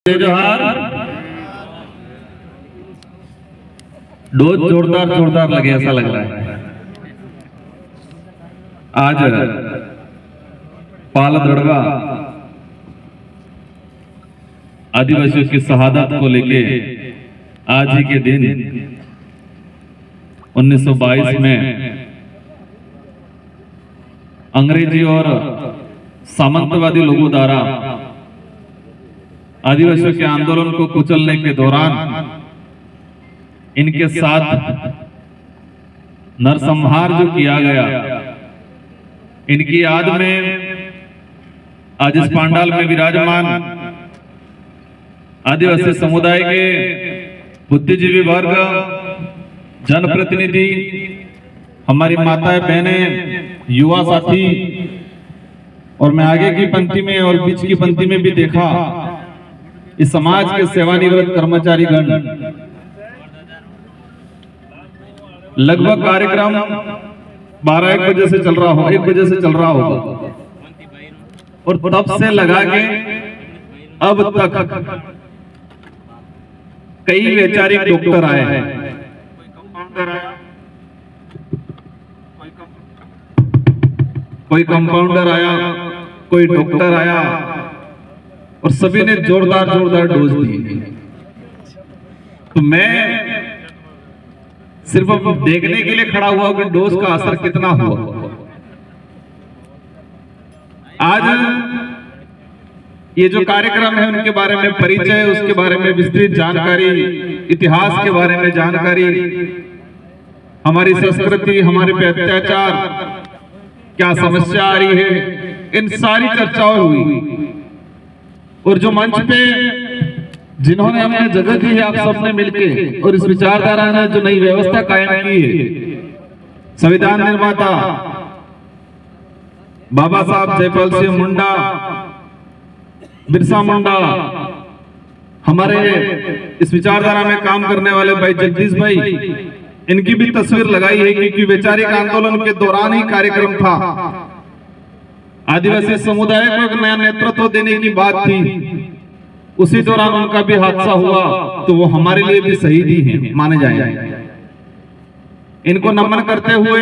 जोहार। डोज जोरदार जोरदार लगे ऐसा लग रहा है। आज पाल दड़वा आदिवासियों की शहादत को लेके आज ही के दिन 1922 में अंग्रेजी और सामंतवादी लोगों द्वारा आदिवासियों के आंदोलन को कुचलने के दौरान इनके साथ नरसंहार जो किया गया, इनकी याद में आज इस पांडाल में विराजमान आदिवासी समुदाय के बुद्धिजीवी वर्ग, जनप्रतिनिधि, हमारी माताएं बहनें, युवा साथी और मैं आगे की पंक्ति में और बीच की पंक्ति में भी देखा इस समाज के सेवानिवृत्त कर्मचारी गण। लगभग कार्यक्रम 12-1 बजे से चल रहा हो, 1 बजे से चल रहा होगा और तब से लगा के अब तक कई वैचारिक डॉक्टर आए हैं, कोई कंपाउंडर आया, कोई डॉक्टर आया और सभी ने जोरदार जोरदार डोज दी। तो मैं सिर्फ अब देखने के लिए खड़ा हुआ कि डोज का असर कितना हुआ। आज ये जो कार्यक्रम है उनके बारे में परिचय, उसके बारे में विस्तृत जानकारी, इतिहास के बारे में जानकारी, हमारी संस्कृति, हमारे पे अत्याचार, क्या समस्या आ रही है, इन सारी चर्चाएं हुई। और जो मंच पे जिन्होंने हमें जगह दी है, आप सबने मिलके और इस विचारधारा ने जो नई व्यवस्था कायम की है, संविधान निर्माता बाबा साहब जयपाल सिंह मुंडा, बिरसा मुंडा, हमारे इस विचारधारा में काम करने वाले भाई जगदीश भाई, इनकी भी तस्वीर लगाई है क्योंकि वैचारिक आंदोलन के दौरान ही कार्यक्रम था। आदिवासी समुदाय को एक नया नेतृत्व देने की बात थी, उसी दौरान उनका भी हादसा हुआ, तो वो हमारे लिए भी शहीद ही हैं, माने जाएंगे। इनको नमन करते हुए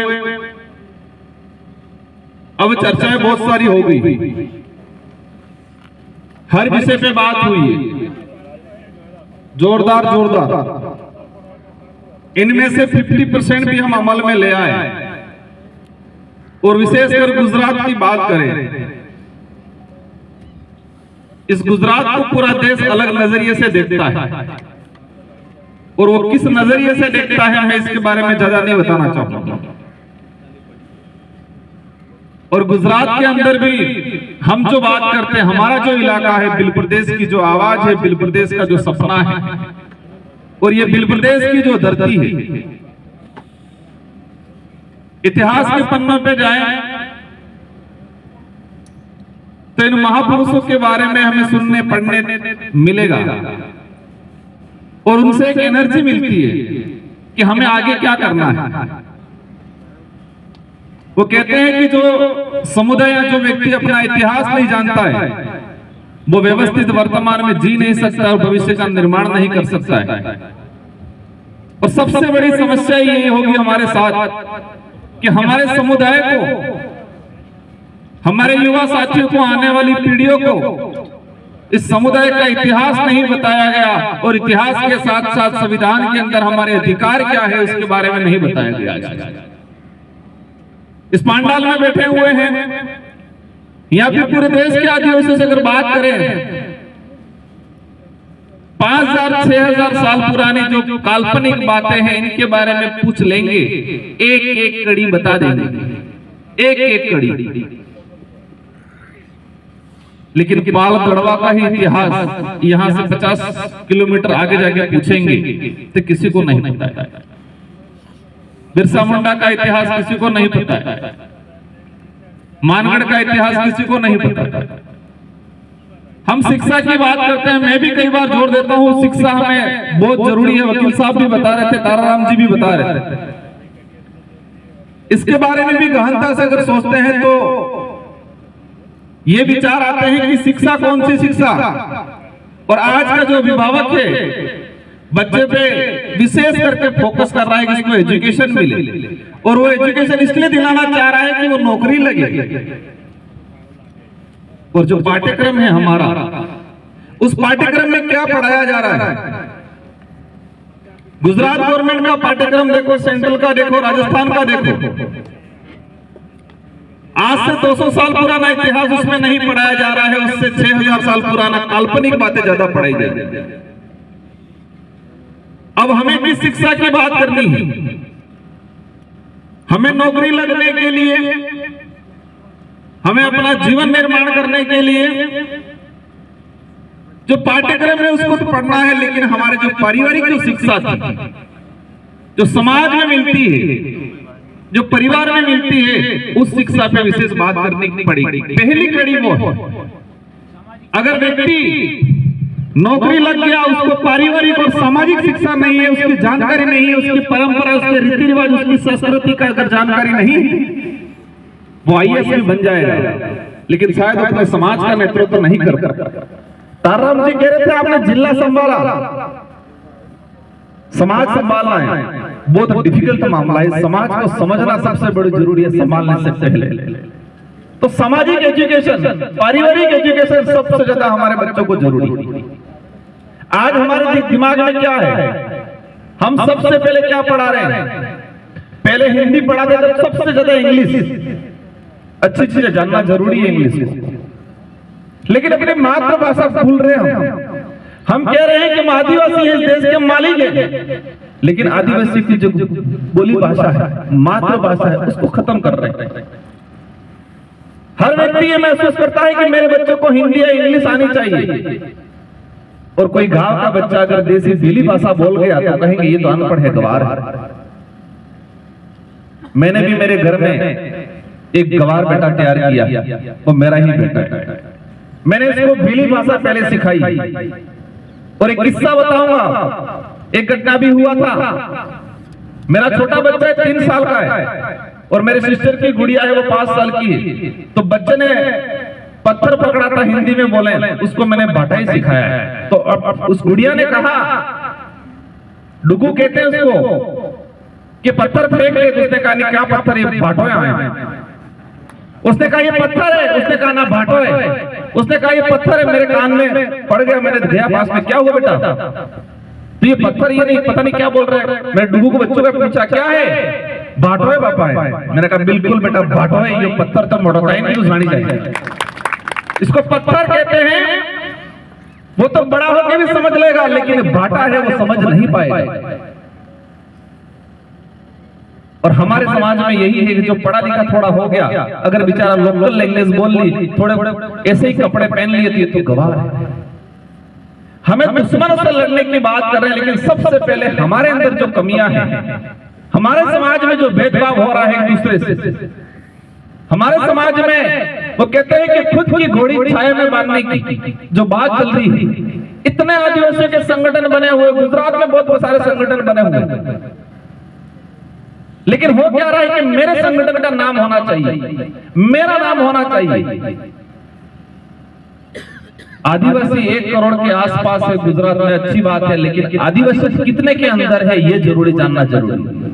अब चर्चाएं बहुत सारी हो गई, हर विषय पे बात हुई है, जोरदार जोरदार। इनमें से 50% भी हम अमल में ले आए और विशेषकर गुजरात की बात करें, इस गुजरात को पूरा देश अलग नजरिए से देखता है और वो किस नजरिए से देखता है मैं इसके बारे में ज्यादा नहीं बताना चाहूंगा। और गुजरात के अंदर भी हम जो बात करते हैं, हमारा जो इलाका है, बिल प्रदेश की जो आवाज है, बिल प्रदेश का जो सपना है और ये बिल प्रदेश की जो धरती है, इतिहास के पन्नों पे जाएं तो इन महापुरुषों के बारे में हमें सुनने पढ़ने मिलेगा और उनसे एक एनर्जी मिलती है कि हमें आगे क्या करना है। वो कहते हैं कि जो समुदाय, जो व्यक्ति अपना इतिहास नहीं जानता है, वो व्यवस्थित वर्तमान में जी नहीं सकता और भविष्य का निर्माण नहीं कर सकता है। और सबसे बड़ी समस्या ये होगी हमारे साथ कि हमारे समुदाय को, हमारे युवा साथियों को, आने वाली पीढ़ियों को इस समुदाय का इतिहास नहीं बताया गया और इतिहास के साथ साथ संविधान के अंदर हमारे अधिकार क्या है उसके बारे में नहीं बताया गया। इस पांडाल में बैठे हुए हैं या फिर पूरे देश के आदिवासियों से अगर बात करें, 5000-6000 साल पुरानी जो काल्पनिक बातें हैं इनके बारे में पूछ लेंगे, एक एक कड़ी बता देंगे, एक एक कड़ी। लेकिन पाल दड़वा का ही इतिहास यहां से 50 किलोमीटर आगे जाके पूछेंगे तो किसी को नहीं पता है। बिरसा मुंडा का इतिहास किसी को नहीं पता है, मानगढ़ का इतिहास किसी को नहीं पता है। हम शिक्षा की बात करते हैं, मैं भी कई बार जोर देता हूं, शिक्षा हमें बहुत जरूरी है। वकील साहब भी बता रहे थे, ताराराम जी भी बता रहे थे। इसके बारे में भी गहनता से अगर सोचते हैं तो ये विचार आते हैं कि शिक्षा कौन सी शिक्षा, और आज का जो अभिभावक है बच्चे पे विशेष करके फोकस कर रहा है कि इसको एजुकेशन मिले, और वो एजुकेशन इसलिए दिलाना चाह रहा है कि वो नौकरी लगे। और जो पाठ्यक्रम है हमारा, उस पाठ्यक्रम में क्या पढ़ाया जा रहा है? गुजरात गवर्नमेंट का पाठ्यक्रम देखो, सेंट्रल का देखो, राजस्थान का देखो। आज से 200 साल पुराना इतिहास उसमें नहीं पढ़ाया जा रहा है, उससे 6000 साल पुराना काल्पनिक बातें ज्यादा पढ़ाई जा रही है। अब हमें किस शिक्षा की बात करनी है? हमें नौकरी लगने के लिए, हमें अपना जीवन निर्माण करने के लिए जो पाठ्यक्रम है उसको तो पढ़ना है, लेकिन हमारे जो पारिवारिक जो शिक्षा थी, जो समाज में मिलती है, जो परिवार में मिलती है, उस शिक्षा पे विशेष बात करनी पड़ेगी। पहली कड़ी वो है, अगर व्यक्ति नौकरी लग गया, उसको पारिवारिक और सामाजिक शिक्षा नहीं है, उसकी जानकारी नहीं है, उसकी परंपरा, उसके रीति रिवाज, उसकी संस्कृति का अगर जानकारी नहीं है, वो आईएएस भी बन जाएगा, लेकिन शायद अपने समाज का नेतृत्व नहीं कर पाएगा। ताराराम जी कह रहे थे आपने जिला संभाला, समाज संभालना है, बहुत डिफिकल्ट मामला है। समाज को समझना सबसे बड़ी जरूरी है संभालने से पहले। तो सामाजिक एजुकेशन, पारिवारिक एजुकेशन सबसे ज्यादा हमारे बच्चों को जरूरी है। आज हमारे दिमाग में क्या है? हम सबसे पहले क्या पढ़ा रहे हैं? पहले हिंदी पढ़ाते थे, सबसे ज्यादा इंग्लिश। अच्छी चीजें जानना जरूरी है इंग्लिश, लेकिन अपनी मातृभाषा भूल रहे हैं। हम कह रहे हैं कि आदिवासी इस देश के मालिक हैं, लेकिन आदिवासी की जो बोली भाषा है, मातृभाषा है, उसको खत्म कर रहे हैं। हर व्यक्ति ये महसूस करता है कि मेरे बच्चों को हिंदी या इंग्लिश आनी चाहिए, और कोई गांव का बच्चा अगर देसी दिली भाषा बोल गया तो कहेंगे ये तो अनपढ़ है, गवार है। मैंने भी मेरे घर में एक गवार बेटा तैयार किया, वो मेरा ही बेटा है। मैंने इसको भीली भाषा पहले सिखाई, और एक किस्सा बताऊंगा। एक घटना भी हुआ था। मेरा छोटा बच्चा 3 साल का है, और मेरे सिस्टर की गुड़िया है, वो 5 साल की है। तो बच्चे ने पत्थर पकड़ा था, हिंदी में बोले, उसको मैंने भाटाई सिखाया है। तो अब उस गुड़िया ने कहा, डुगू कहते हैं उसको, कि पत्थर फेंक ले। उसने कहा नहीं, क्या पत्थर, ये भाटो है। उसने कहा ये पत्थर है। उसने कहा ना, भाटो है। उसने कहा ये पत्थर है। मेरे कान में पड़ गया, मैंने गया पास में, क्या हुआ बेटा? तो ये पत्थर, ये नहीं, पता नहीं क्या बोल रहा है। मैंने डुगू को बच्चों को पूछा, क्या है? भाटो है पापा है। मैंने कहा बिल्कुल बेटा, भाटो है। ये पत्थर तो मोड़ता ही नहीं, जानी चाहिए। इसको पत्थर कहते हैं। वो तो बड़ा होकर भी समझ लेगा, लेकिन भाटा है वो समझ नहीं पाएगा। और हमारे समाज में यही है कि जो पढ़ा लिखा थोड़ा हो गया, अगर बेचारा लोकल लैंग्वेज बोल ली, थोड़े ऐसे ही कपड़े पहन लिए तो गवार है। हमें दुश्मनों से लड़ने की बात कर रहे हैं, लेकिन सबसे पहले हमारे अंदर जो कमियां हैं, हमारे समाज में जो भेदभाव हो रहा है एक दूसरे से, हमारे समाज में वो कहते हैं कि खुद की घोड़ी छाया में बांधने की जो बात चल रही है। इतने आदिवासियों के संगठन बने हुए, गुजरात में बहुत सारे संगठन बने हुए, लेकिन हो क्या रहा है कि मेरे संगठन का नाम होना चाहिए, मेरा नाम होना चाहिए। आदिवासी 1 करोड़ के आसपास है गुजरात में, अच्छी बात है, लेकिन आदिवासी कितने के अंदर है ये जरूरी जानना जरूरी है।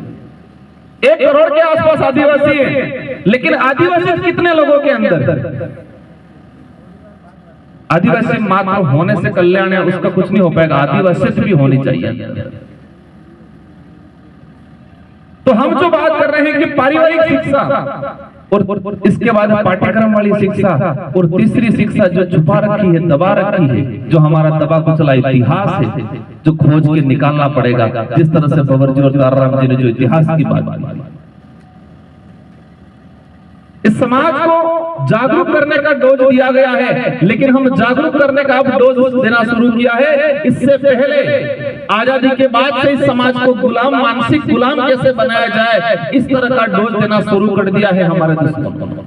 1 करोड़ के आसपास आदिवासी है, लेकिन आदिवासी कितने लोगों के अंदर? आदिवासी मात्र होने से कल्याण है, उसका कुछ नहीं हो पाएगा, आदिवासी भी होनी चाहिए। तो हम जो बात कर रहे हैं कि पारिवारिक शिक्षा, और इसके बाद पाठ्यक्रम वाली शिक्षा, और तीसरी शिक्षा जो छुपा रखी है, दबा रखी है, जो हमारा दबा कुचला इतिहास है, जो खोज के निकालना पड़ेगा। जिस तरह से बबरजी और ताराराम जी ने जो इतिहास की बात की, इस समाज को जागरूक करने का डोज दिया गया है, लेकिन हम जागरूक करने का अब डोज देना शुरू किया है। इससे पहले आजादी के बाद से इस समाज को गुलाम, मानसिक गुलाम कैसे बनाया जाए, इस तरह का डोज देना शुरू कर दिया है हमारे दुश्मनों।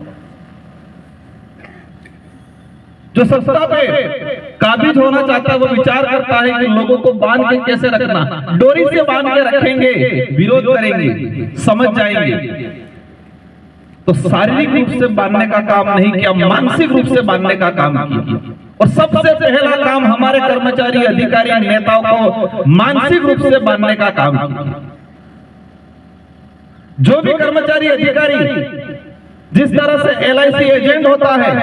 जो सत्ता पे काबिज होना चाहता है वो विचार करता है कि लोगों को बांध के कैसे रखना, डोरी से बांध के रखेंगे, विरोध करेंगे, समझ जाएंगे। तो शारीरिक रूप से बांधने का काम नहीं किया, मानसिक रूप से बांधने का काम किया। और सबसे पहला काम हमारे कर्मचारी, अधिकारी, नेताओं को मानसिक रूप से बांधने का काम किया। जो भी कर्मचारी, अधिकारी जिस तरह से LIC एजेंट होता है,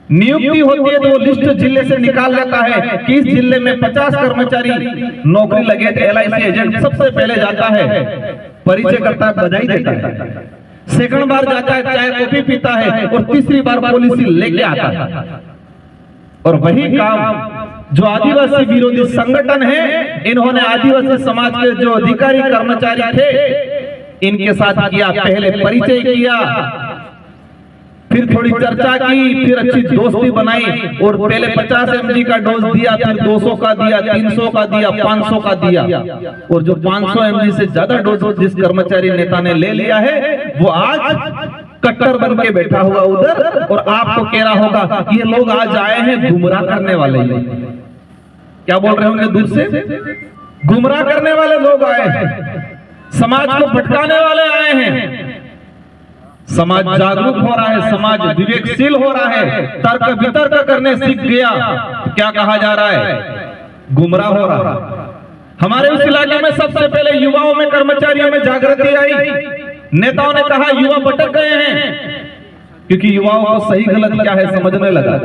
नियुक्ति होती है तो वो लिस्ट जिले से निकाल लेता है कि इस जिले में 50 कर्मचारी नौकरी लगे थे। LIC एजेंट सबसे पहले जाता है, परिचय करता है, बधाई देता है, सेकंड बार जाता है, चाय कॉफी पीता है, और तीसरी बार पॉलिसी लेके आता है। और वही काम जो आदिवासी विरोधी संगठन है, इन्होंने आदिवासी समाज के जो अधिकारी कर्मचारी थे इनके साथ किया। पहले परिचय किया, फिर थोड़ी चर्चा की, फिर अच्छी दोस्ती बनाई, और पहले 50 mg का डोज दिया, फिर 200 का दिया, 300 का दिया, 500 का दिया। और जो 500 mg से ज्यादा डोज जिस कर्मचारी नेता ने ले लिया है वो आज कट्टर बन के बैठा हुआ उधर, और आपको कह रहा होगा ये लोग आज आए हैं गुमराह करने वाले। क्या बोल रहे होंगे दूर से? गुमराह करने वाले लोग आए हैं, समाज को भटकाने वाले आए हैं। समाज जागरूक हो रहा है, समाज विवेकशील हो रहा है, तर्क वितर्क करने सीख गया। क्या कहा जा रहा है? गुमराह हो रहा है। हमारे उस इलाके में सबसे पहले युवाओं में, कर्मचारियों में जागृति आई। नेताओं ने कहा युवा भटक गए हैं, क्योंकि युवाओं को सही गलत क्या है समझने लगा,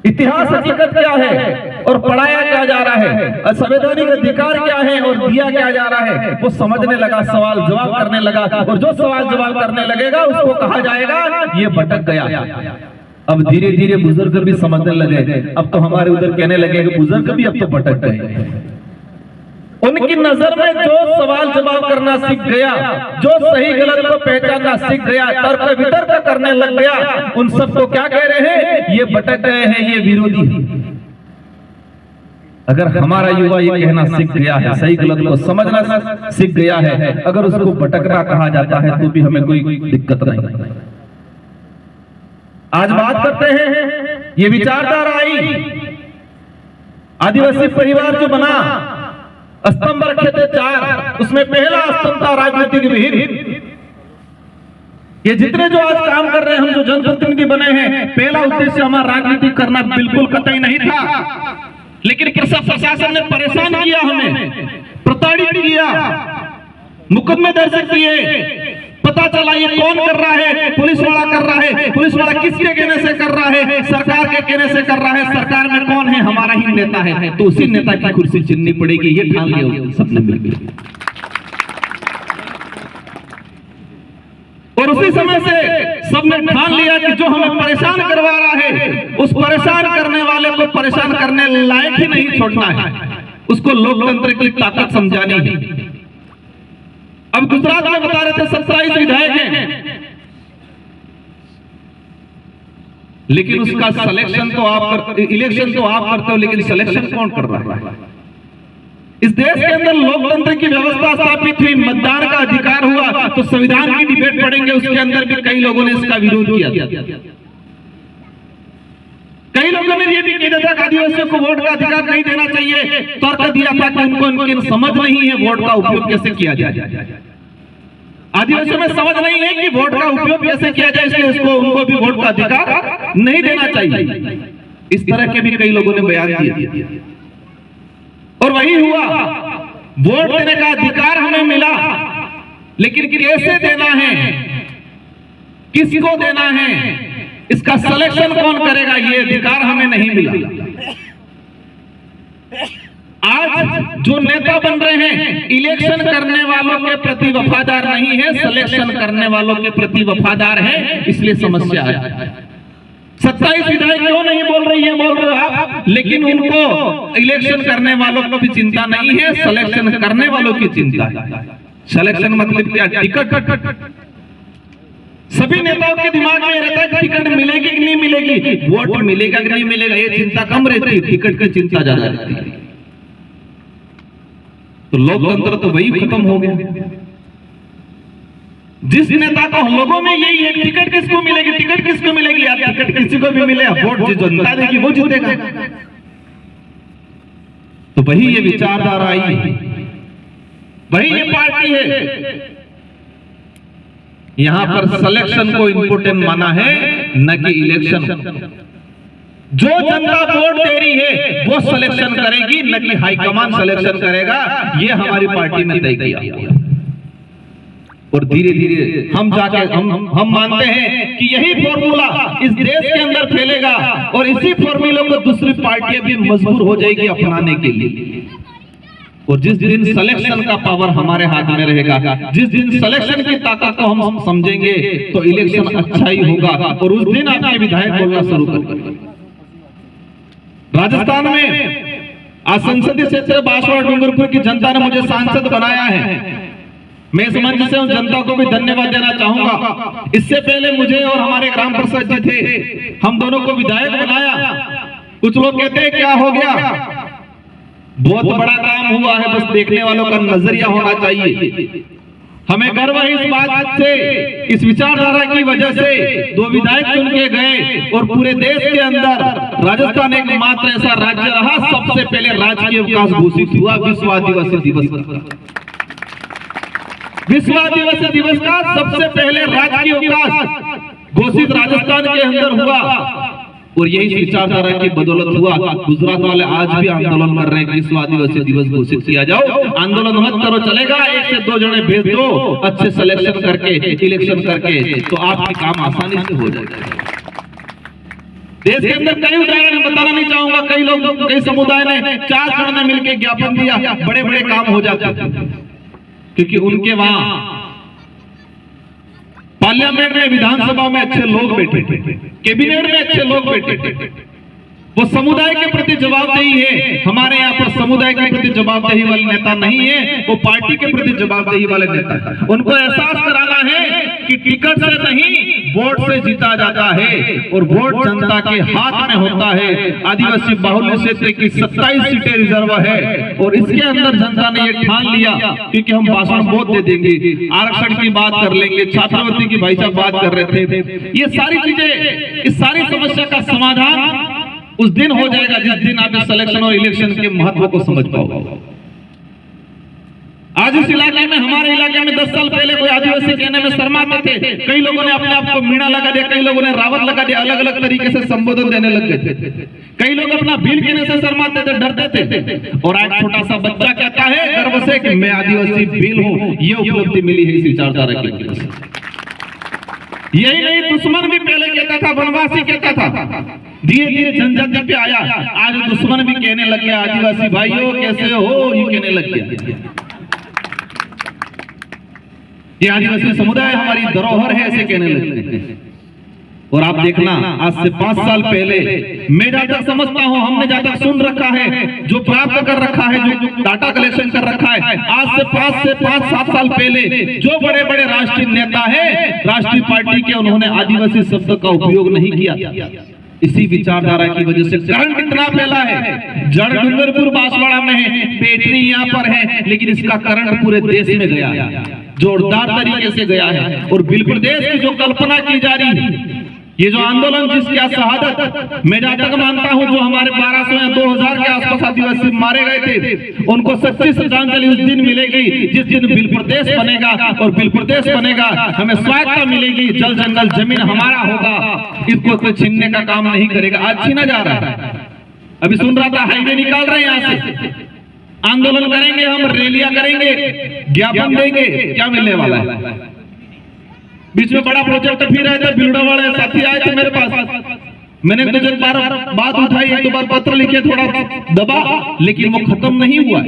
इतिहास हकीकत क्या है और पढ़ाया क्या जा रहा है, संवैधानिक अधिकार क्या है और दिया क्या जा रहा है, वो समझने लगा, सवाल जवाब करने लगा। और जो सवाल जवाब करने लगेगा उसको कहा जाएगा ये भटक गया। अब धीरे धीरे बुजुर्ग भी समझने लगे। अब तो हमारे उधर कहने लगे कि बुजुर्ग भी अब तो भटक गए। उनकी नजर में जो सवाल जवाब करना सीख गया, जो सही गलत को पहचानना सीख गया, तर्क वितर्क करने लग गया, उन सबको क्या कह रहे हैं? ये भटक गए हैं, ये विरोधी। अगर हमारा युवा ये कहना सीख गया है, सही गलत को समझना सीख गया है, अगर उसको भटकना कहा जाता है तो भी हमें कोई दिक्कत नहीं। आज बात करते हैं, ये विचारधारा आई, आदिवासी परिवार जो बना, स्तंभ रखे थे 4, उसमें पहला स्तंभ था राजनीतिक विहीन। ये जितने जो आज काम कर रहे हैं, हम जो जनप्रतिनिधि बने हैं, पहला उद्देश्य हमारा राजनीति करना बिल्कुल कतई नहीं था। लेकिन प्रशासन ने परेशान किया, हमें प्रताड़ित किया, मुकदमे दर्ज किए। पता चला ये कौन कर रहा है? पुलिस वाला कर रहा है। पुलिस वाला किसके कहने से कर रहा है? सरकार के कहने से कर रहा है। सरकार में कौन है? हमारा ही नेता है। तो उसी नेता की कुर्सी चुननी पड़ेगी, ये ठान लिया सबने मिलकर। और उसी समय से सबने ठान लिया कि जो हमें परेशान करवा रहा है, उस परेशान करने वाले को परेशान करने लायक ही नहीं छोड़ना है, उसको लोकतंत्र की ताकत समझानी है। अब गुजरात में बता रहे थे 27 विधायक हैं, लेकिन उसका सिलेक्शन तो आप इलेक्शन तो आप करते हो, लेकिन सिलेक्शन कौन कर रहा है? इस देश के अंदर लोकतंत्र की व्यवस्था स्थापित हुई, मतदान का अधिकार हुआ, तो संविधान की डिबेट पढ़ेंगे, उसके अंदर भी कई लोगों ने इसका विरोध किया। कई लोगों ने यह भी कहा था कि आदिवासियों को वोट का अधिकार नहीं देना चाहिए, तर्क दिया था कि उनको उनकी समझ नहीं है वोट का उपयोग कैसे किया जाए। आदिवासियों में समझ नहीं है कि वोट का उपयोग कैसे किया जाए, इसलिए उसको उनको भी वोट का अधिकार नहीं देना चाहिए। इस तरह के भी कई लोगों ने बयान दिए, और वही हुआ। वोट देने का अधिकार हमें मिला, लेकिन कैसे देना है, किसको देना है, इसका सिलेक्शन कौन करेगा, ये अधिकार हमें नहीं मिला। आज जो नेता बन रहे हैं, इलेक्शन करने वालों के प्रति वफादार नहीं है, सिलेक्शन करने वालों के प्रति वफादार है, इसलिए समस्या है। 27 विधायक क्यों नहीं बोल रही है, बोल रहे हो आप, लेकिन उनको इलेक्शन करने वालों को भी चिंता नहीं है, सिलेक्शन करने वालों की चिंता है। सिलेक्शन मतलब क्या? टिकट। सभी नेताओं के दिमाग में रहता है टिकट मिलेगी कि नहीं मिलेगी, वोट मिलेगा कि नहीं मिलेगा, ये चिंता कम रहती है, टिकट की चिंता ज्यादा रहती है। तो लोकतंत्र तो वही खत्म हो गया। जिस नेता को हम लोगों में यही है, टिकट किसको मिलेगी, टिकट किसको मिलेगी, या टिकट किसी को भी मिले, वोट जो जनता देगी वो जीतेगा। तो वही ये विचारधारा आई, वही ये पार्टी है। यहां पर सिलेक्शन को इंपोर्टेंट माना है, न कि इलेक्शन। जो जनता वोट दे रही है वो सिलेक्शन करेगी, न कि हाईकमान सिलेक्शन करेगा। ये हमारी पार्टी ने तय किया और धीरे धीरे हम मानते हैं कि यही फॉर्मूला इस देश के अंदर फैलेगा और इसी फॉर्मूले को दूसरी पार्टियां भी मजबूर हो जाएगी अपनाने के लिए। और जिस दिन सिलेक्शन का पावर हमारे हाथ में रहेगा, जिस दिन सिलेक्शन की ताकत को हम समझेंगे, तो इलेक्शन अच्छा ही होगा और उस दिन आपके विधायक बोलना शुरू करेंगे। राजस्थान में आज संसदीय क्षेत्र बांसवाड़ा डूंगरपुर की जनता ने मुझे सांसद बनाया है। मैं इस मंच से उन जनता को भी धन्यवाद देना चाहूंगा। इससे पहले मुझे और हमारे ग्राम प्रसाद जी थे, हम दोनों को विधायक बनाया। कुछ लोग कहते हैं क्या हो गया, बहुत बड़ा काम हुआ है, बस देखने वालों का नजरिया होना चाहिए। हमें गर्व है इस बात से, इस विचारधारा की वजह से 2 विधायक चुन के गए और पूरे देश के अंदर राजस्थान एकमात्र ऐसा राज्य रहा सबसे पहले राजकीय अवकाश घोषित हुआ विश्व आदिवासी दिवस का। विश्व आदिवासी दिवस का सबसे पहले राजकीय अवकाश घोषित राजस्थान के अंदर हुआ और यही विचारधारा की बदौलत हुआ। गुजरात वाले आज भी आंदोलन कर रहे हैं कि विश्व आदिवासी दिवस घोषित किया जाओ। आंदोलन मत करो, चलेगा, 1 से 2 जने भेज दो अच्छे सिलेक्शन करके, इलेक्शन करके, तो आपके काम आसानी से हो जाएगा। देश के अंदर कई उदाहरण बताना नहीं चाहूंगा, कई लोग, कई समुदाय ने 4 जन ने मिलकर ज्ञापन दिया, बड़े बड़े काम हो जाते हैं, क्योंकि उनके वहां पार्लियामेंट में, विधानसभा में अच्छे लोग बैठे थे, कैबिनेट में अच्छे लोग बैठे थे। वो समुदाय के प्रति जवाबदेही है। हमारे यहाँ पर समुदाय के प्रति जवाबदेही वाले नेता नहीं है, वो पार्टी के प्रति जवाबदेही वाले नेता है। उनको एहसास कराना है कि टिकट से नहीं, वोट से जीता जाता है और वोट जनता के हाथ में होता है। आदिवासी बाहुल्य क्षेत्र की 27 सीटें रिजर्व है और इसके अंदर जनता ने ये ठान लिया, क्योंकि हम भाषण बहुत दे देंगे, आरक्षण की बात कर लेंगे, छात्रवृत्ति की भाई साहब बात कर रहे थे, ये सारी चीजें, इस सारी समस्या का समाधान उस दिन हो जाएगा जिस दिन आप इस सिलेक्शन और इलेक्शन के महत्व को समझ पाओगे। आज इस इलाके में, हमारे इलाके में 10 साल पहले कोई आदिवासी कहने में शर्माते थे। कई लोगों ने अपने आप को मीणा लगा दिया, कई लोगों ने रावत लगा दिया, अलग अलग तरीके से संबोधन देने लग गए थे। कई लोग अपना भील कहने से शर्माते थे, डरते थे। और आज छोटा सा बच्चा कहता है गर्व से कि मैं आदिवासी भील हूं। ये उपलब्धि मिली है इस विचारधारा की वजह से। यही नहीं, दुश्मन भी पहले कहता था, वनवासी कहता था, धीरे धीरे जनजाति पे आया, आज दुश्मन भी कहने लग गया आदिवासी भाइयों कैसे हो, ये कहने लग गया। ये आदिवासी समुदाय हमारी धरोहर है, ऐसे कहने लगते हैं। और आप देखना, आज से 5 साल पहले, मैं जहां तक समझता हूं, हमने जहां तक सुन रखा है, जो प्राप्त कर रखा है, जो डाटा कलेक्शन कर रखा है, आज से 5-7 साल पहले जो बड़े बड़े राष्ट्रीय नेता है, राष्ट्रीय पार्टी के, उन्होंने आदिवासी शब्द का उपयोग नहीं किया। इसी विचारधारा की वजह से करंट कितना फैला है। जड़ डूंगरपुर बांसवाड़ा में है, बैटरी यहाँ पर है, लेकिन इसका करंट पूरे देश में गया है, जोरदार तरीके से गया है। और बिल प्रदेश की जो कल्पना की जा रही है, ये जो आंदोलन जिसकी शहादत, मैं जहां तक मानता हूं, जो हमारे 1200 या 2000 के आसपास आदिवासी मारे गए थे, उनको सच्ची श्रद्धांजलि उस दिन मिलेगी जिस दिन बिल प्रदेश बनेगा। और बिल प्रदेश बनेगा, हमें स्वायत्ता मिलेगी, जल जंगल जमीन हमारा होगा, इसको कोई छीनने का काम नहीं करेगा। आज छीना जा रहा है, अभी सुन रहा था हाईवे निकाल रहे हैं, यहाँ से आंदोलन करेंगे, हम रैलियां करेंगे, ज्ञापन देंगे, क्या मिलने वाला है। बीच में बड़ा प्रोजेक्ट फिर आया था, बिलडा वाले साथी आए थे मेरे पास, मैंने 2 बार बात उठाई, 1-2 बार पत्र लिखे, थोड़ा दबा, लेकिन वो खत्म नहीं हुआ है।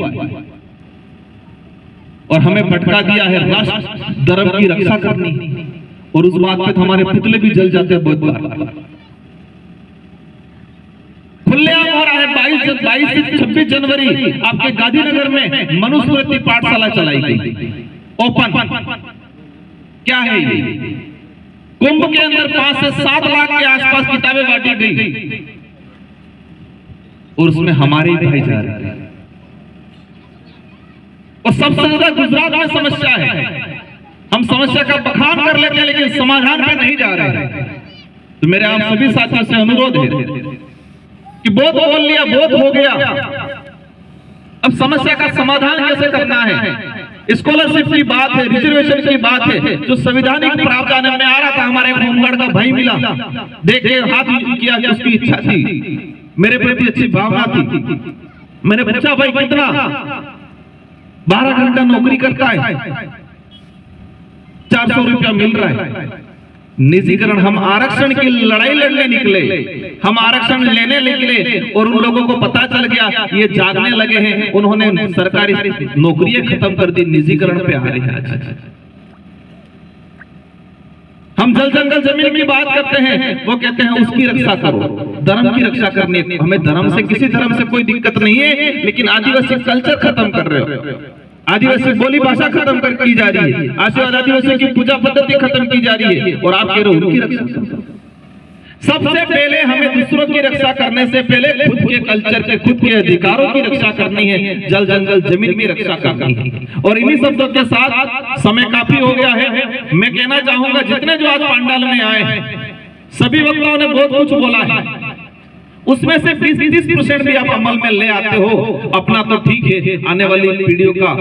और हमें भटका दिया है राष्ट्र धर्म की रक्षा करनी, और उस बात पे हमारे पुतले भी जल जाते हैं बहुत बार। खुलेआम हो रहा है। 22 से 26 जनवरी आपके गांधीनगर में मनुस्मृति पाठशाला चलाई गई, ओपन। क्या है ये? कुंभ के अंदर 5 से 7 लाख के आसपास किताबें बांटी गई और उसमें हमारे ही भाई जा रहे हैं। और सबसे ज्यादा गुजरात में समस्या है। हम समस्या का बखान कर लेते हैं लेकिन समाधान पे नहीं जा रहे हैं। तो मेरे आप सभी साथियों से अनुरोध है कि बहुत बोल लिया, बहुत हो गया, अब समस्या का समाधान कैसे करना है। स्कॉलरशिप की बात है, रिजर्वेशन की बात है, जो संवैधानिक प्रावधान में आ रहा था। हमारे होमगार्ड का भाई मिला, देख के हाथ किया, उसकी इच्छा थी, मेरे प्रति अच्छी भावना थी। मैंने पूछा भाई कितना, 12 घंटा नौकरी करता है, 400 रुपया मिल रहा है। निजीकरण, हम आरक्षण की लड़ाई लड़ने निकले, हम आरक्षण लेने निकले और उन लोगों को पता चल गया ये जागने लगे हैं, उन्होंने सरकारी नौकरियां खत्म कर दी, निजीकरण पे आ रहे हैं। हम जल जंगल जमीन की बात करते हैं, वो कहते हैं उसकी रक्षा करो, धर्म की रक्षा करनी। हमें धर्म से, किसी धर्म से कोई दिक्कत नहीं है, लेकिन आदिवासी कल्चर खत्म कर रहे हो, आदिवासी बोली भाषा खत्म कर की जा रही है, आदिवासियों की पूजा पद्धति खत्म की जा रही है, और आप कह रहे हो उनकी रक्षा। सबसे पहले हमें दूसरों की रक्षा करने से पहले खुद के कल्चर के, खुद के अधिकारों की रक्षा करनी है, जल जंगल जमीन की रक्षा करनी है। और इन्हीं शब्दों के साथ समय काफी हो गया है, मैं कहना चाहूंगा जितने जो आज पंडाल में आए हैं सभी वक्ताओं ने बहुत कुछ बोला है, उसमें से 20-30% भी आप अमल में ले आते हो, अपना तो ठीक है, आने वाली पीढ़ियों का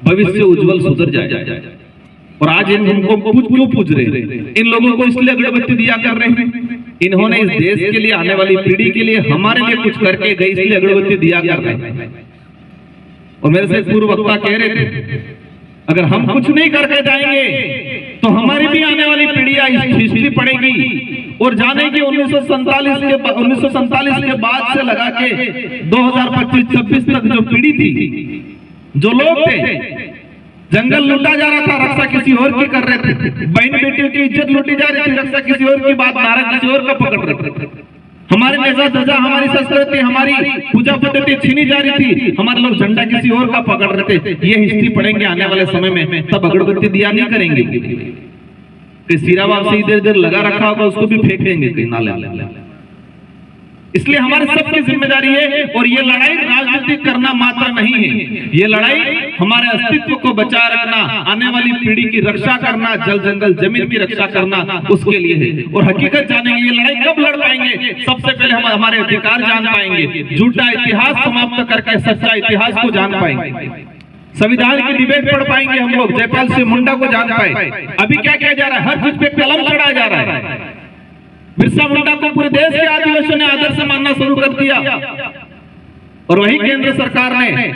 भविष्य उज्जवल सुधर जाए। और आज इनको क्यों पूज रहे हैं? इन लोगों को इसलिए अगरबत्ती दिया कर रहे हैं, इन्होंने इस देश के लिए, आने वाली पीढ़ी के लिए, हमारे लिए कुछ करके गए, इसलिए अगरबत्ती दिया कर रहे हैं। और मेरे से पूर्व वक्ता कह रहे थे अगर हम कुछ नहीं करके जाएंगे तो हमारी भी आने वाली पीढ़ियां हिस्ट्री पढ़ेगी और जानेगी 1947 के बाद से लगा के 2025-26 तक जो पीढ़ी थी, जो लोग थे, जंगल लूटा जा रहा था, रक्षा किसी और की कर रहे थे, बहन बेटियों की इज्जत लूटी जा रही थी, रक्षा किसी और की, बात नारा किसी और का पकड़ रहे थे, हमारे नेजा ध्वजा, हमारी संस्कृति, हमारी पूजा पद्धति छीनी जा रही थी, हमारे लोग झंडा किसी और का पकड़ रहे थे। ये हिस्ट्री पढ़ेंगे आने वाले समय में, तब अगरबत्ती दिया नहीं करेंगे कि सिरा बाप से इधर इधर लगा रखा होगा उसको भी फेंक देंगे कहीं नाले। इसलिए हमारे सबकी जिम्मेदारी है, और ये लड़ाई राजनीति करना मात्र नहीं है, ये लड़ाई हमारे अस्तित्व को बचा रखना, आने वाली पीढ़ी की रक्षा करना, जल जंगल जमीन की रक्षा करना, उसके लिए है। और हकीकत जानेंगे ये लड़ाई कब लड़ पाएंगे, सबसे पहले हम हमारे अधिकार जान पाएंगे, झूठा इतिहास समाप्त करके सच्चा इतिहास को जान पाएंगे, संविधान की डिबेट पढ़ पाएंगे हम लोग, जयपाल सिंह मुंडा को जान पाए। अभी क्या किया जा रहा है, हर चीज पे कलम चढ़ाया जा रहा है। बिरसा मुंडा को पूरे देश के आदिवासियों ने आदर्श मानना शुरू कर दिया, और वही केंद्र सरकार ने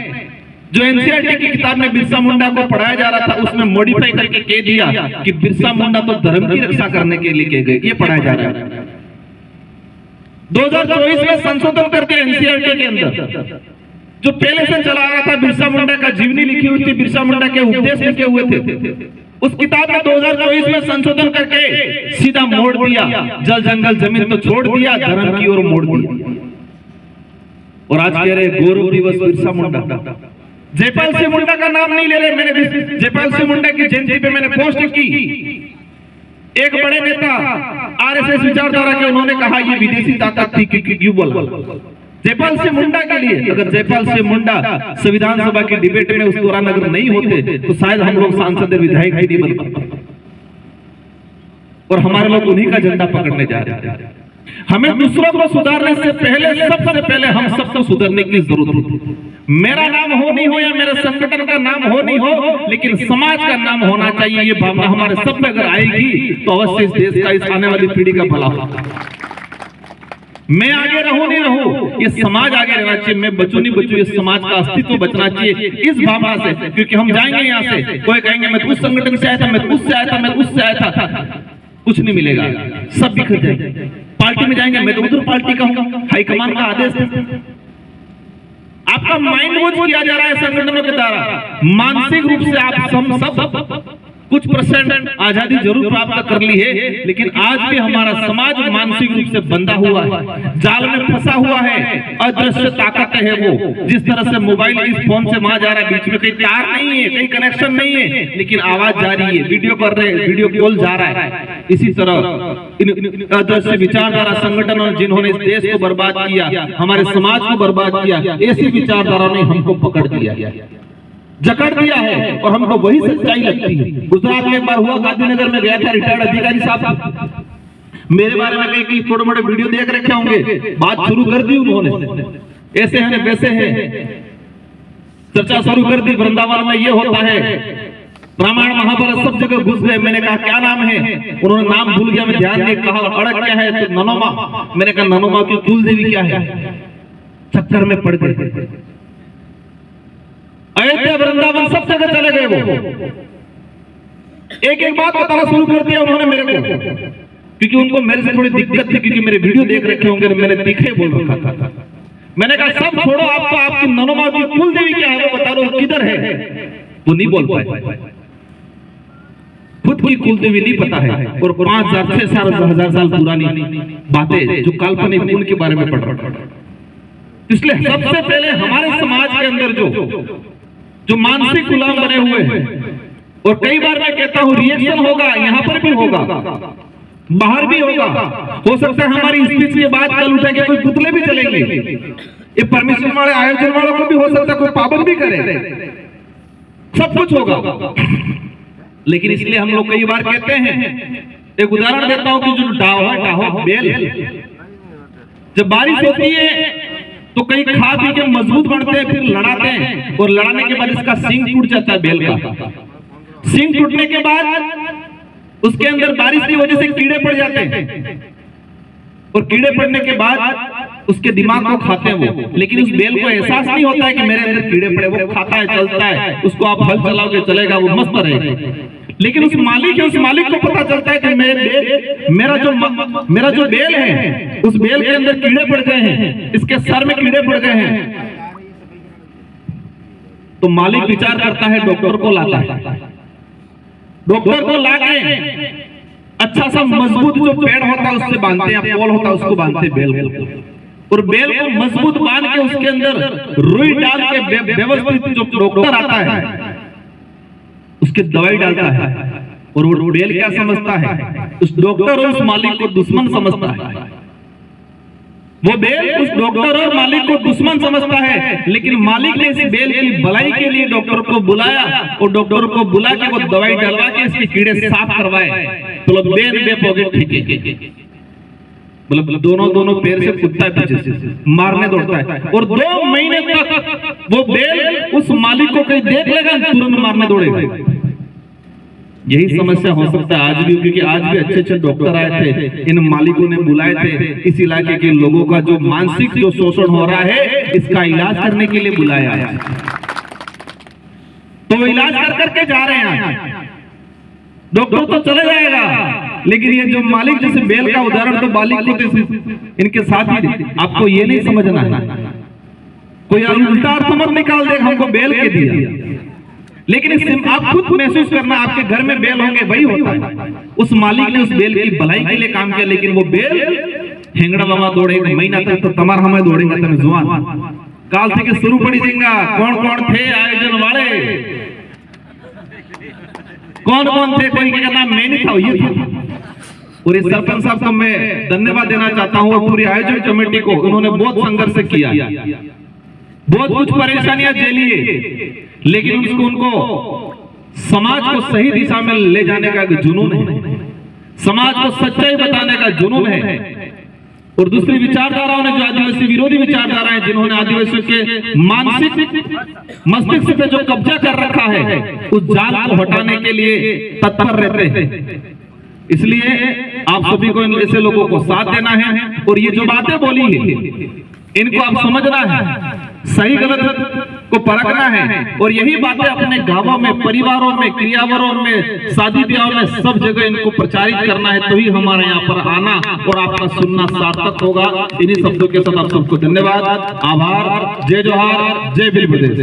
जो एनसीईआरटी की किताब में बिरसा मुंडा को पढ़ाया जा रहा था, उसमें मॉडिफाई करके कह दिया कि बिरसा मुंडा तो धर्म की रक्षा करने के लिए कह गए, ये पढ़ाया जा रहा है। 2024 में संशोधन करके एनसीईआरटी के अंदर जो पहले से चला आ रहा था, बिरसा मुंडा का जीवनी लिखी हुई थी, बिरसा मुंडा के उपदेश लिखे हुए थे, उस किताब में 2024 में संशोधन करके सीधा मोड़ दिया, जल जंगल जमीन तो छोड़ दिया, धर्म की ओर मोड़ दिया। और आज कह रहे गौरव दिवस बिरसा मुंडा, जयपाल सिंह मुंडा का नाम नहीं ले रहे। मैंने जयपाल सिंह मुंडा की जयंती पे मैंने पोस्ट की, एक बड़े नेता आरएसएस विचारधारा के, उन्होंने कहा ये विदेशी ताकत थी, क्यों बोला जयपाल सिंह मुंडा के लिए? अगर जयपाल सिंह मुंडा संविधान सभा की डिबेट में उस दौरान अगर नहीं होते तो शायद हम लोग सांसद विधायक भी नहीं बन पाते, और हमारे लोग उन्हीं का झंडा पकड़ने जा रहे हैं। हमें दूसरों को सुधारने से पहले, सबसे पहले हम सबको सुधरने की जरूरत है। मेरा नाम हो नहीं हो या मेरे संगठन का नाम हो नहीं हो, लेकिन समाज का नाम होना चाहिए। ये भावना हमारे सब में अगर आएगी तो अवश्य इस देश का, इस आने वाली पीढ़ी का भला होगा। मैं आगे रहूं नहीं रहूं, ये समाज आगे रहना चाहिए, मैं बचूं नहीं बचूं, ये समाज का अस्तित्व बचना चाहिए इस भावना से। क्योंकि हम जाएंगे यहाँ से, कोई कहेंगे मैं उस संगठन से आया था, मैं उससे आया था, मैं उससे आया था, कुछ नहीं मिलेगा, सब बिखर जाएंगे। पार्टी में जाएंगे, मैं तो उधर पार्टी का हूँ, हाईकमान का आदेश है। आपका माइंड वॉश किया जा रहा है संगठनों के द्वारा, मानसिक रूप से आप सब कुछ % आजादी जरूर प्राप्त कर ली है, लेकिन आज भी हमारा समाज मानसिक रूप से बंधा हुआ है, जाल में फंसा हुआ है। अदृश्य ताकत है वो, जिस तरह से मोबाइल इस फोन से वहां जा रहा है, बीच में कहीं तार नहीं है, कहीं कनेक्शन नहीं है, लेकिन आवाज जा रही है, वीडियो कर रहे हैं, वीडियो कॉल जा रहा है। इसी तरह अदृश्य विचारधारा संगठनों जिन्होंने इस देश को बर्बाद किया, हमारे समाज को बर्बाद किया, ऐसी विचारधारा ने हमको पकड़ दिया, जकड़ दिया है, और हमको वही सच्चाई लगती है। गुजरात में एक बार हुआ, गांधीनगर में गया था, रिटायर्ड अधिकारी साहब मेरे बारे में कई थोड़े मोटे वीडियो देख रखे होंगे, बात शुरू कर दी उन्होंने, ऐसे हैं वैसे हैं, चर्चा शुरू कर दी, वृंदावन में ये होता है, रामायण महाभारत सब जगह घुस गए। मैंने कहा क्या नाम है, उन्होंने नाम भूल गया, मैं ध्यान नहीं, कहा अड़क क्या है, तो ननोमा। मैंने कहा ननोमा की कुल देवी क्या है, चक्कर में पड़ गए। अयोध्या वृंदावन सब जगह चले गए वो, एक एक बात बताना शुरू कर दिया उन्होंने मेरे को, क्योंकि उनको मेरे से थोड़ी दिक्कत थी, क्योंकि मेरे वीडियो देख रखे होंगे, मैंने तीखे बोल रखा था। मैंने कहा सब छोड़ो, आपको आपकी ननोमा की कुल देवी क्या है वो बता दो, किधर है। वो नहीं बोल पाए, खुद की कुल देवी नहीं पता है, और 5,000-6,000 साल पुरानी बातें जो काल्पनिक उनके बारे में पढ़ रहा। इसलिए सबसे पहले हमारे समाज के अंदर जो मानसिक गुलाम बने हुए हैं, और कई बार मैं कहता हूं रिएक्शन होगा, यहां पर भी होगा, बाहर भी होगा, हो सकता है हमारी स्पीच की बात कल उठे के कोई पुतले भी चलेंगे, ये परमिशन वाले आयोजन वालों को भी हो सकता है कोई पाबंद भी करे, सब कुछ होगा। लेकिन इसलिए हम लोग कई बार कहते हैं, एक उदाहरण देता हूं कि जो डाहो बेल, जब बारिश होती है तो कई खा पी के मजबूत बनते हैं, फिर लड़ाते हैं, और लड़ाने के बाद इसका सींग टूट जाता है बेल का। सींग टूटने के बाद उसके अंदर बारिश की वजह से कीड़े पड़ जाते हैं, और कीड़े पड़ने के बाद उसके दिमाग को खाते हैं वो, लेकिन उस बेल को एहसास नहीं होता है कि मेरे अंदर कीड़े पड़े, वो खाता है, चलता है, उसको आप हल चलाओगे चलेगा, वो मस्त रहेगा। लेकिन उस मालिक को पता चलता है कि मेरा जो बेल है, उस बेल के अंदर कीड़े पड़ गए हैं, इसके सर में कीड़े पड़ गए हैं, तो मालिक विचार करता है, डॉक्टर को लाता है, डॉक्टर को लाके अच्छा सा मजबूत जो पेड़ होता है उससे बांधते हैं, पोल होता है उसको बांधते हैं बेल को, और बेल को मजबूत बांध के उसके अंदर रुई डाल के व्यवस्थित जो डॉक्टर आता है उसके दवाई डालता है, और वो बेल क्या समझता है, उस डॉक्टर और उस मालिक को दुश्मन समझता है। वो बेल उस डॉक्टर और मालिक को दुश्मन समझता है, लेकिन मालिक ने इस बेल की भलाई के लिए डॉक्टर को बुलाया, और डॉक्टर को बुला के वो दवाई डलवा के इसके कीड़े साफ करवाए, तो बेल बेपोगे ठीक है, मतलब दोनों पैर से कूदता है, पीछे से मारने दौड़ता है, और 2 महीने तक वो बेल उस मालिक को कहीं देख लेगा तुरंत मारने दौड़ेगा। यही समस्या हो सकता है आज भी, क्योंकि आज भी अच्छे डॉक्टर आए थे, इन मालिकों ने बुलाए थे, इस इलाके के लोगों का जो मानसिक जो शोषण हो रहा है इसका इलाज करने के लिए बुलाया है, तो वो इलाज कर करके जा रहे हैं। डॉक्टर तो चले जाएगा, लेकिन ये जो मालिक, जैसे बेल का उदाहरण, तो मालिक को इनके साथ ही, आपको ये नहीं समझना है, कोई उल्टा अर्थ मत निकाल दे हमको बेल के दिया, लेकिन आप खुद महसूस करना, आपके घर में बेल होंगे वही होता है, उस मालिक ने उस बेल की भलाई के लिए काम किया, लेकिन वो बेल हेंगड़ा बाबा दौड़ेगा महीना तक, तो तमार हमें दौड़ेगा तमें जुआन काल से शुरू पड़ी जाएगा। कौन थे आयोजन वाले, कौन थे, कोई का नाम मैं नहीं था, ये था। और इस सरपंच साहब को मैं धन्यवाद देना चाहता हूँ, और पूरी आयोजन कमेटी को, उन्होंने बहुत संघर्ष किया, बहुत कुछ परेशानियां झेली, लेकिन उनको समाज को सही दिशा में ले जाने का जुनून है, समाज को सच्चाई बताने का जुनून है। और दूसरी विचारधाराओं ने, जो आदिवासी विरोधी विचारधारा है, जिन्होंने आदिवासियों के मानसिक मस्तिष्क पे जो कब्जा कर रखा है, उस जाल को हटाने के लिए तत्पर रहते हैं। इसलिए आप सभी को ऐसे लोगों को साथ देना है, और ये जो बातें बोली है इनको आप समझना है, सही गलत को परखना है, और यही बातें अपने गांवों में, परिवारों में, क्रियावरों में, शादी ब्याह में, सब जगह इनको प्रचारित करना है, तभी हमारे यहाँ पर आना और आपका सुनना सार्थक होगा। इन्हीं शब्दों के साथ आप सबको धन्यवाद, आभार, जय जोहार, जय भील प्रदेश।